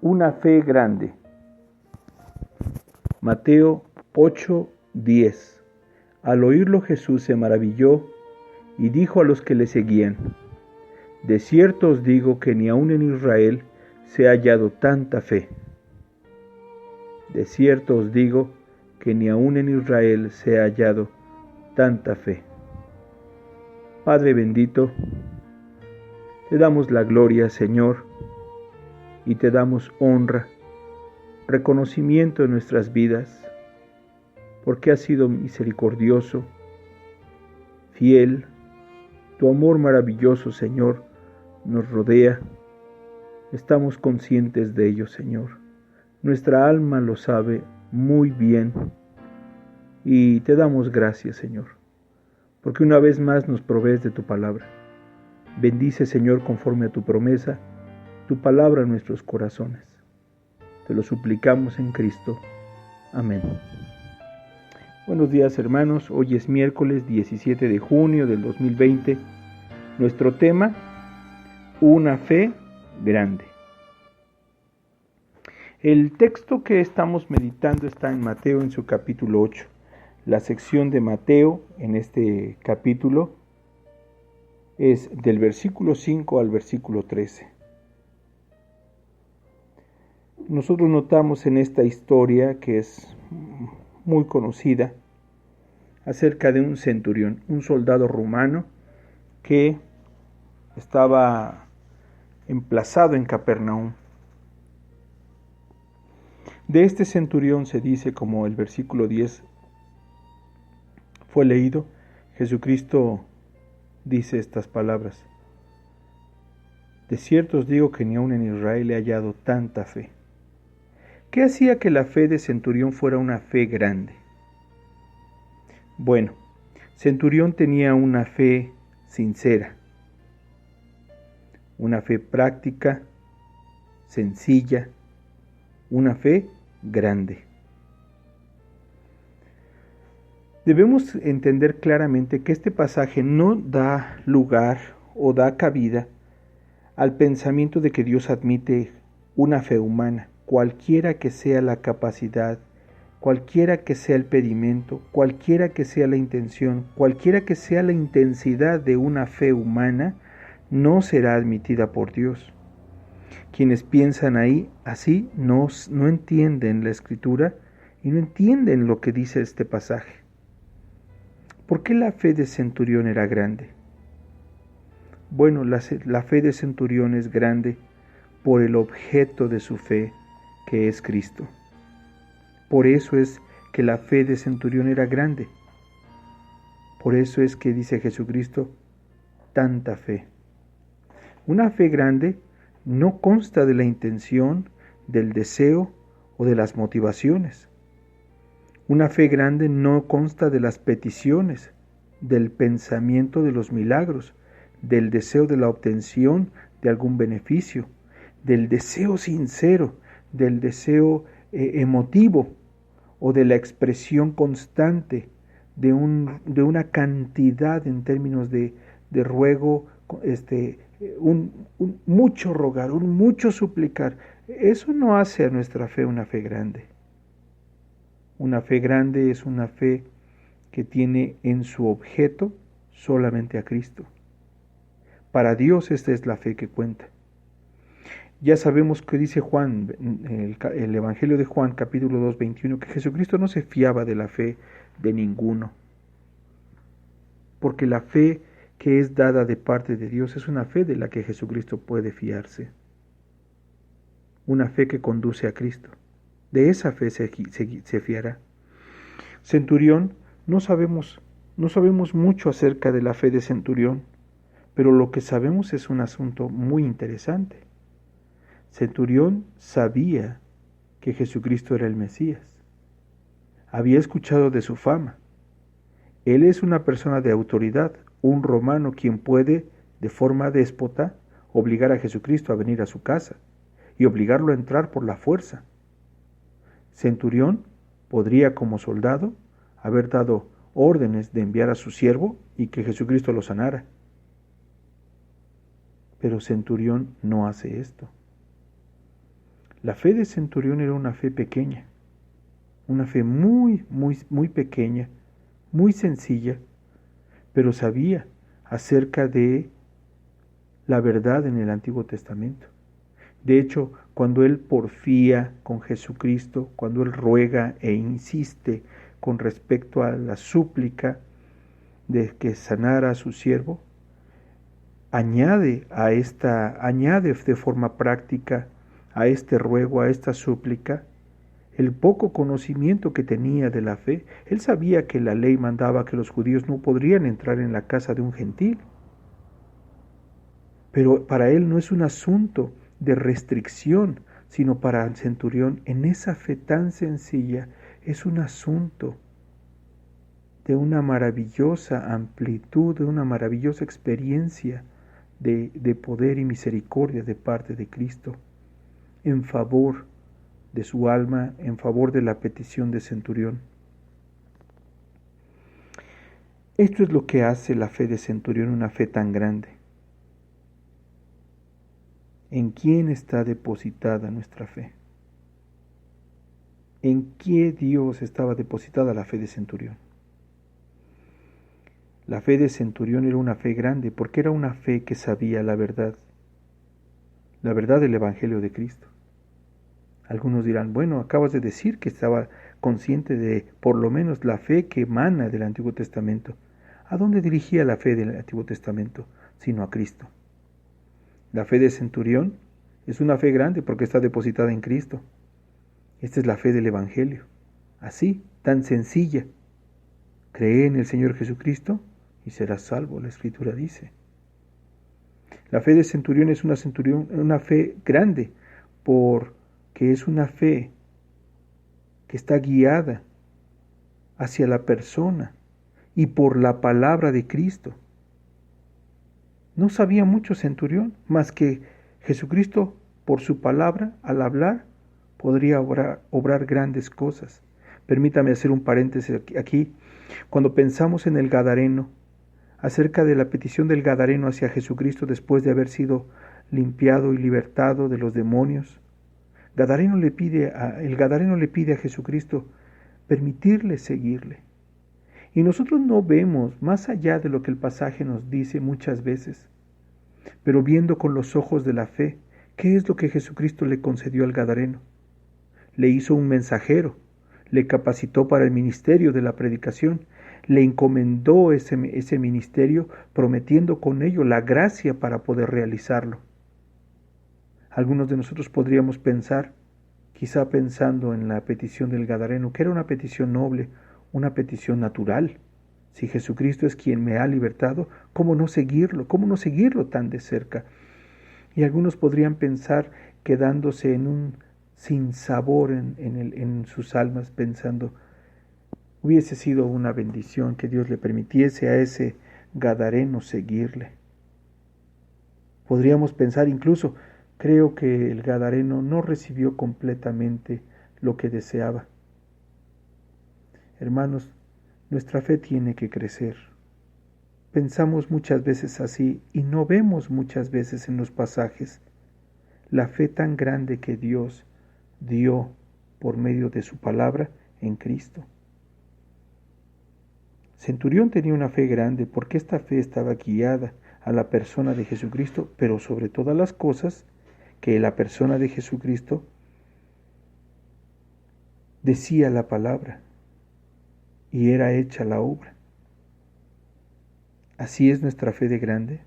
Una fe grande. Mateo 8:10. Al oírlo Jesús se maravilló y dijo a los que le seguían: De cierto os digo que ni aun en Israel se ha hallado tanta fe. De cierto os digo que ni aun en Israel se ha hallado tanta fe. Padre bendito, te damos la gloria, Señor, y te damos honra, reconocimiento en nuestras vidas, porque has sido misericordioso, fiel. Tu amor maravilloso, Señor, nos rodea. Estamos conscientes de ello, Señor. Nuestra alma lo sabe muy bien y te damos gracias, Señor, porque una vez más nos provees de tu palabra. Bendice, Señor, conforme a tu promesa, tu palabra en nuestros corazones. Te lo suplicamos en Cristo. Amén. Buenos días, hermanos. Hoy es miércoles 17 de junio del 2020. Nuestro tema, una fe grande. El texto que estamos meditando está en Mateo en su capítulo 8. La sección de Mateo en este capítulo es del versículo 5 al versículo 13. Nosotros notamos en esta historia, que es muy conocida, acerca de un centurión, un soldado romano que estaba emplazado en Capernaum. De este centurión se dice, como el versículo 10 fue leído, Jesucristo dice estas palabras: De cierto os digo que ni aun en Israel he hallado tanta fe. ¿Qué hacía que la fe de centurión fuera una fe grande? Bueno, centurión tenía una fe sincera, una fe práctica, sencilla, una fe grande. Debemos entender claramente que este pasaje no da lugar o da cabida al pensamiento de que Dios admite una fe humana, cualquiera que sea la capacidad, cualquiera que sea el pedimento, cualquiera que sea la intención, cualquiera que sea la intensidad de una fe humana, no será admitida por Dios. Quienes piensan así no entienden la Escritura y no entienden lo que dice este pasaje. ¿Por qué la fe de centurión era grande? Bueno, la fe de centurión es grande por el objeto de su fe, que es Cristo. Por eso es que la fe de centurión era grande. Por eso es que dice Jesucristo, tanta fe. Una fe grande no consta de la intención, del deseo o de las motivaciones. Una fe grande no consta de las peticiones, del pensamiento de los milagros, del deseo de la obtención de algún beneficio, del deseo sincero, del deseo emotivo o de la expresión constante de una cantidad en términos de ruego, mucho rogar, mucho suplicar. Eso no hace a nuestra fe una fe grande. Una fe grande es una fe que tiene en su objeto solamente a Cristo. Para Dios esta es la fe que cuenta. Ya sabemos que dice Juan, el Evangelio de Juan, capítulo 2, 21, que Jesucristo no se fiaba de la fe de ninguno. Porque la fe que es dada de parte de Dios es una fe de la que Jesucristo puede fiarse. Una fe que conduce a Cristo. De esa fe se fiará. Centurión, no sabemos mucho acerca de la fe de centurión, pero lo que sabemos es un asunto muy interesante. Centurión sabía que Jesucristo era el Mesías. Había escuchado de su fama. Él es una persona de autoridad, un romano quien puede, de forma déspota, obligar a Jesucristo a venir a su casa y obligarlo a entrar por la fuerza. Centurión podría, como soldado, haber dado órdenes de enviar a su siervo y que Jesucristo lo sanara. Pero centurión no hace esto. La fe de centurión era una fe pequeña, una fe muy, muy, muy pequeña, muy sencilla, pero sabía acerca de la verdad en el Antiguo Testamento. De hecho, cuando él porfía con Jesucristo, cuando él ruega e insiste con respecto a la súplica de que sanara a su siervo, añade de forma práctica a este ruego, a esta súplica, el poco conocimiento que tenía de la fe. Él sabía que la ley mandaba que los judíos no podrían entrar en la casa de un gentil, pero para él no es un asunto de restricción, sino para el centurión, en esa fe tan sencilla, es un asunto de una maravillosa amplitud, de una maravillosa experiencia de poder y misericordia de parte de Cristo, en favor de su alma, en favor de la petición de centurión. Esto es lo que hace la fe de centurión una fe tan grande. ¿En quién está depositada nuestra fe? ¿En qué Dios estaba depositada la fe de centurión? La fe de centurión era una fe grande porque era una fe que sabía la verdad del Evangelio de Cristo. Algunos dirán, bueno, acabas de decir que estaba consciente de por lo menos la fe que emana del Antiguo Testamento. ¿A dónde dirigía la fe del Antiguo Testamento? Sino a Cristo. La fe de centurión es una fe grande porque está depositada en Cristo. Esta es la fe del Evangelio, así, tan sencilla. Cree en el Señor Jesucristo y serás salvo, la Escritura dice. La fe de centurión es una fe grande porque es una fe que está guiada hacia la persona y por la palabra de Cristo. No sabía mucho centurión, más que Jesucristo, por su palabra, al hablar, podría obrar grandes cosas. Permítame hacer un paréntesis aquí. Cuando pensamos en el Gadareno, acerca de la petición del Gadareno hacia Jesucristo después de haber sido limpiado y libertado de los demonios, el Gadareno le pide a Jesucristo permitirle seguirle. Y nosotros no vemos más allá de lo que el pasaje nos dice muchas veces, pero viendo con los ojos de la fe, ¿qué es lo que Jesucristo le concedió al Gadareno? Le hizo un mensajero, le capacitó para el ministerio de la predicación, le encomendó ese ministerio, prometiendo con ello la gracia para poder realizarlo. Algunos de nosotros podríamos pensar, quizá pensando en la petición del Gadareno, que era una petición noble, una petición natural. Si Jesucristo es quien me ha libertado, ¿cómo no seguirlo? ¿Cómo no seguirlo tan de cerca? Y algunos podrían pensar, quedándose en un sinsabor en sus almas, pensando, hubiese sido una bendición que Dios le permitiese a ese Gadareno seguirle. Podríamos pensar incluso, creo que el Gadareno no recibió completamente lo que deseaba. Hermanos, nuestra fe tiene que crecer. Pensamos muchas veces así y no vemos muchas veces en los pasajes la fe tan grande que Dios dio por medio de su palabra en Cristo. Centurión tenía una fe grande porque esta fe estaba guiada a la persona de Jesucristo, pero sobre todas las cosas que la persona de Jesucristo decía la palabra y era hecha la obra. Así es nuestra fe de grande,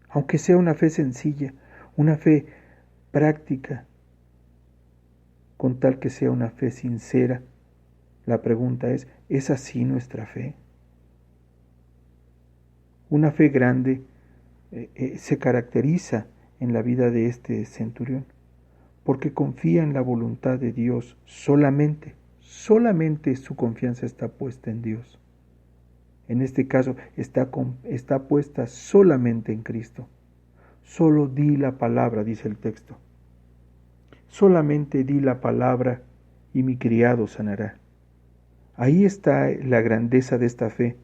aunque sea una fe sencilla, una fe práctica, con tal que sea una fe sincera. La pregunta ¿es así nuestra fe? Una fe grande se caracteriza en la vida de este centurión, porque confía en la voluntad de Dios solamente su confianza está puesta en Dios. En este caso está puesta solamente en Cristo. Solo di la palabra, dice el texto. Solamente di la palabra y mi criado sanará. Ahí está la grandeza de esta fe,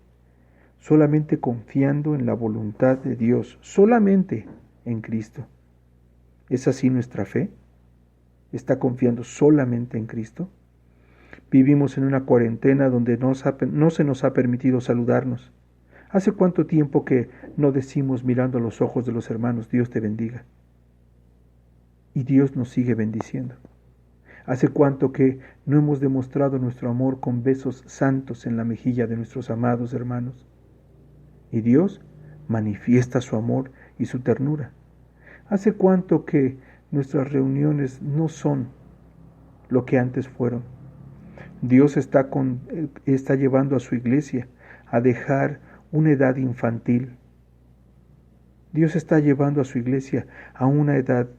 solamente confiando en la voluntad de Dios, solamente en Cristo. ¿Es así nuestra fe? ¿Está confiando solamente en Cristo? Vivimos en una cuarentena donde no se nos ha permitido saludarnos. ¿Hace cuánto tiempo que no decimos mirando a los ojos de los hermanos, Dios te bendiga? Y Dios nos sigue bendiciendo. ¿Hace cuánto que no hemos demostrado nuestro amor con besos santos en la mejilla de nuestros amados hermanos? Y Dios manifiesta su amor y su ternura. ¿Hace cuánto que nuestras reuniones no son lo que antes fueron? Dios está llevando a su iglesia a dejar una edad infantil. Dios está llevando a su iglesia a una edad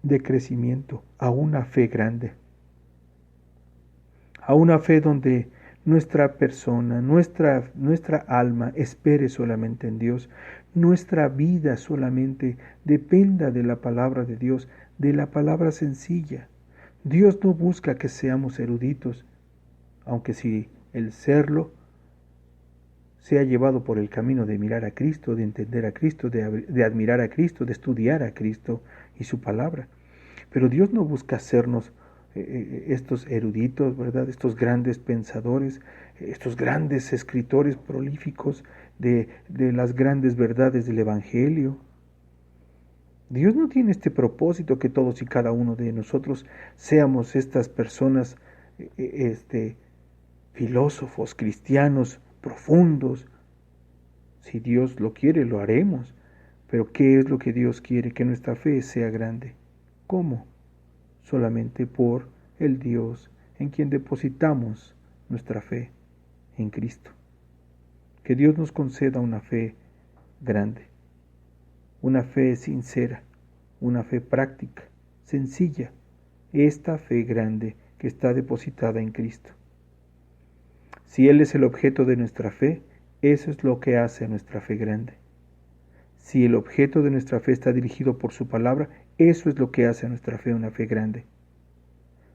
de crecimiento, a una fe grande, a una fe donde nuestra persona, nuestra alma espere solamente en Dios, nuestra vida solamente dependa de la palabra de Dios, de la palabra sencilla. Dios no busca que seamos eruditos, aunque si el serlo sea llevado por el camino de mirar a Cristo, de entender a Cristo, de admirar a Cristo, de estudiar a Cristo y su palabra. Pero Dios no busca hacernos estos eruditos, ¿verdad? Estos grandes pensadores, estos grandes escritores prolíficos de las grandes verdades del Evangelio. Dios no tiene este propósito que todos y cada uno de nosotros seamos estas personas, filósofos, cristianos, profundos. Si Dios lo quiere, lo haremos. Pero ¿qué es lo que Dios quiere? Que nuestra fe sea grande. ¿Cómo? Solamente por el Dios en quien depositamos nuestra fe, en Cristo. Que Dios nos conceda una fe grande, una fe sincera, una fe práctica, sencilla, esta fe grande que está depositada en Cristo. Si Él es el objeto de nuestra fe, eso es lo que hace a nuestra fe grande. Si el objeto de nuestra fe está dirigido por su palabra, eso es lo que hace a nuestra fe una fe grande.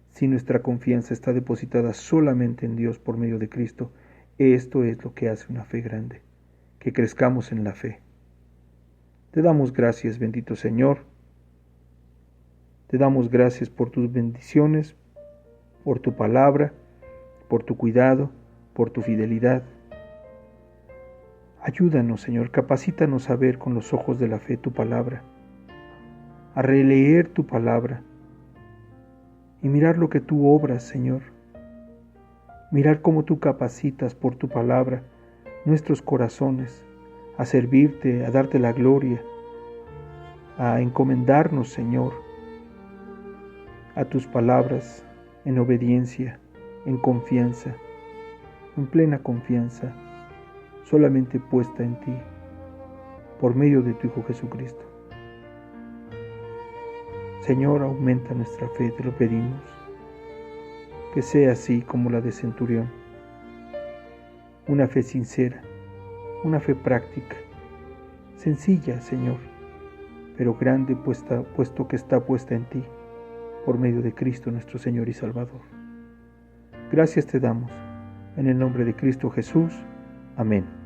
Si nuestra confianza está depositada solamente en Dios por medio de Cristo, esto es lo que hace una fe grande, que crezcamos en la fe. Te damos gracias, bendito Señor. Te damos gracias por tus bendiciones, por tu palabra, por tu cuidado, por tu fidelidad. Ayúdanos, Señor, capacítanos a ver con los ojos de la fe tu palabra, a releer tu palabra y mirar lo que tú obras, Señor. Mirar cómo tú capacitas por tu palabra nuestros corazones a servirte, a darte la gloria, a encomendarnos, Señor, a tus palabras en obediencia, en confianza, en plena confianza, solamente puesta en ti, por medio de tu Hijo Jesucristo. Señor, aumenta nuestra fe, te lo pedimos, que sea así como la de Centurión, una fe sincera, una fe práctica, sencilla, Señor, pero grande puesto que está puesta en ti, por medio de Cristo nuestro Señor y Salvador. Gracias te damos, en el nombre de Cristo Jesús. Amén.